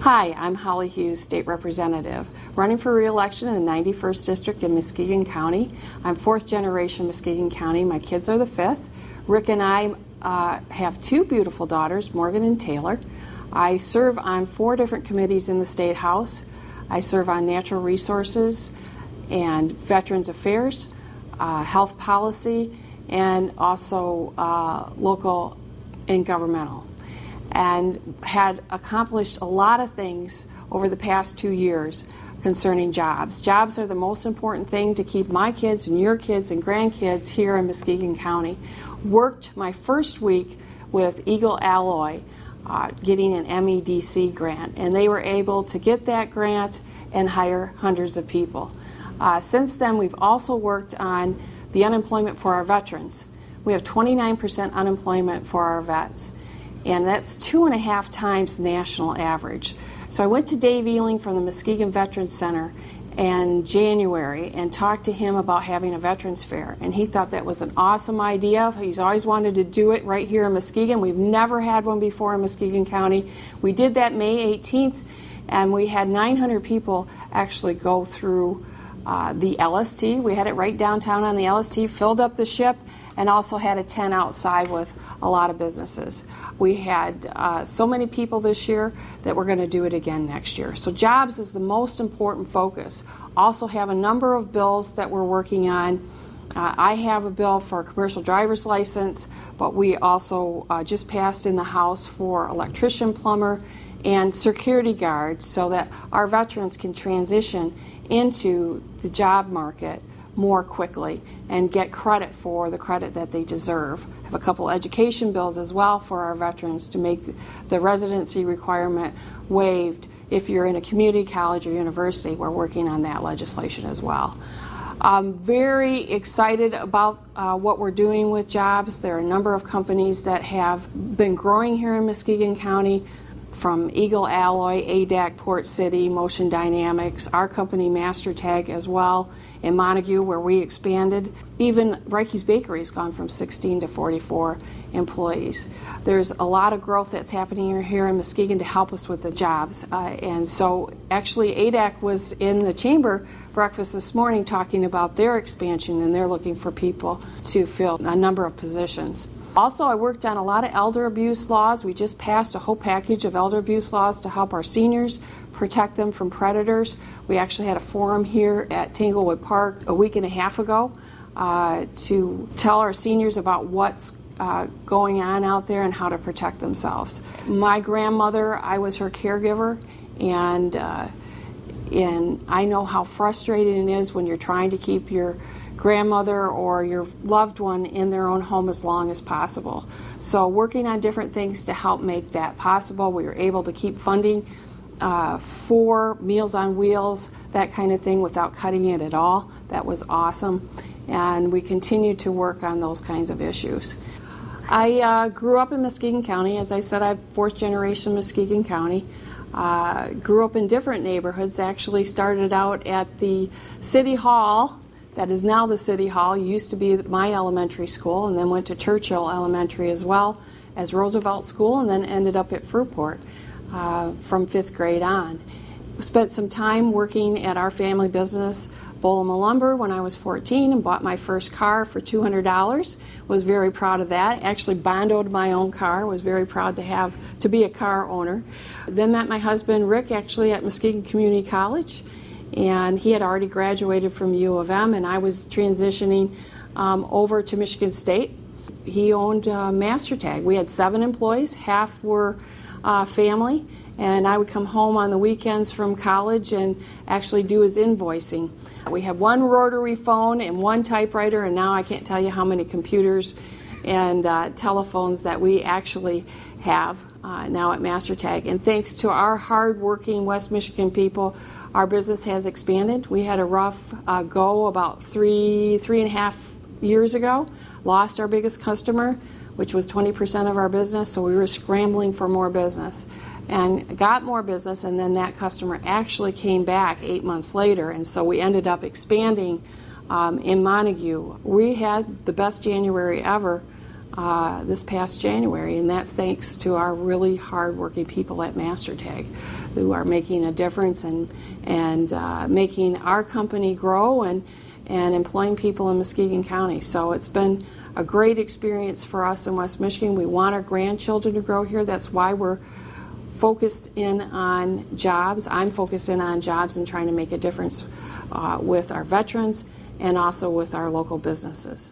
Hi, I'm Holly Hughes, State Representative, running for re-election in the 91st District in Muskegon County. I'm fourth generation Muskegon County. My kids are the fifth. Rick and I have two beautiful daughters, Morgan and Taylor. I serve on 4 different committees in the State House. I serve on Natural Resources and Veterans Affairs, Health Policy, and also Local and Governmental, and had accomplished a lot of things over the past 2 years concerning jobs. Jobs are the most important thing to keep my kids and your kids and grandkids here in Muskegon County. Worked my first week with Eagle Alloy getting an MEDC grant, and they were able to get that grant and hire hundreds of people. Since then, we've also worked on the unemployment for our veterans. We have 29% unemployment for our vets, and that's 2.5 times the national average. So I went to Dave Ealing from the Muskegon Veterans Center in January and talked to him about having a Veterans Fair, and he thought that was an awesome idea. He's always wanted to do it right here in Muskegon. We've never had one before in Muskegon County. We did that May 18th, and we had 900 people actually go through the LST. We had it right downtown on the LST, filled up the ship, and also had a tent outside with a lot of businesses. We had so many people this year that we're going to do it again next year. So jobs is the most important focus. Also have a number of bills that we're working on. I have a bill for a commercial driver's license, but we also just passed in the House for electrician, plumber, and security guard so that our veterans can transition into the job market more quickly and get credit for the credit that they deserve. I have a couple education bills as well for our veterans to make the residency requirement waived if you're in a community college or university. We're working on that legislation as well. I'm very excited about what we're doing with jobs. There are a number of companies that have been growing here in Muskegon County, from Eagle Alloy, ADAC, Port City, Motion Dynamics, our company MasterTag as well, in Montague where we expanded. Even Reiche's Bakery has gone from 16 to 44 employees. There's a lot of growth that's happening here in Muskegon to help us with the jobs. And so actually ADAC was in the chamber breakfast this morning talking about their expansion, and they're looking for people to fill a number of positions. Also, I worked on a lot of elder abuse laws. We just passed a whole package of elder abuse laws to help our seniors, protect them from predators. We actually had a forum here at Tanglewood Park a week and a half ago to tell our seniors about what's going on out there and how to protect themselves. My grandmother, I was her caregiver, and I know how frustrating it is when you're trying to keep your grandmother or your loved one in their own home as long as possible. So working on different things to help make that possible. We were able to keep funding for Meals on Wheels, that kind of thing, without cutting it at all. That was awesome. And we continue to work on those kinds of issues. I grew up in Muskegon County. As I said, I'm fourth generation Muskegon County. Grew up in different neighborhoods. Actually started out at the City Hall. That is now the City Hall. Used to be my elementary school, and then went to Churchill Elementary as well as Roosevelt School, and then ended up at Fruitport from 5th grade on. Spent some time working at our family business, Bolima Lumber, when I was 14 and bought my first car for $200. Was very proud of that. Actually bondoed my own car. Was very proud to be a car owner. Then met my husband Rick actually at Muskegon Community College, and he had already graduated from U of M, and I was transitioning over to Michigan State. He owned MasterTag. We had 7 employees, half were family, and I would come home on the weekends from college and actually do his invoicing. We had 1 rotary phone and 1 typewriter, and now I can't tell you how many computers and telephones that we actually have now at MasterTag. And thanks to our hard-working West Michigan people, our business has expanded. We had a rough go about three and a half years ago. Lost our biggest customer, which was 20% of our business, so we were scrambling for more business and got more business, and then that customer actually came back 8 months later, and so we ended up expanding in Montague. We had the best January ever this past January, and that's thanks to our really hard-working people at MasterTag who are making a difference and making our company grow and employing people in Muskegon County. So it's been a great experience for us in West Michigan. We want our grandchildren to grow here. That's why we're focused in on jobs. I'm focused in on jobs and trying to make a difference with our veterans and also with our local businesses.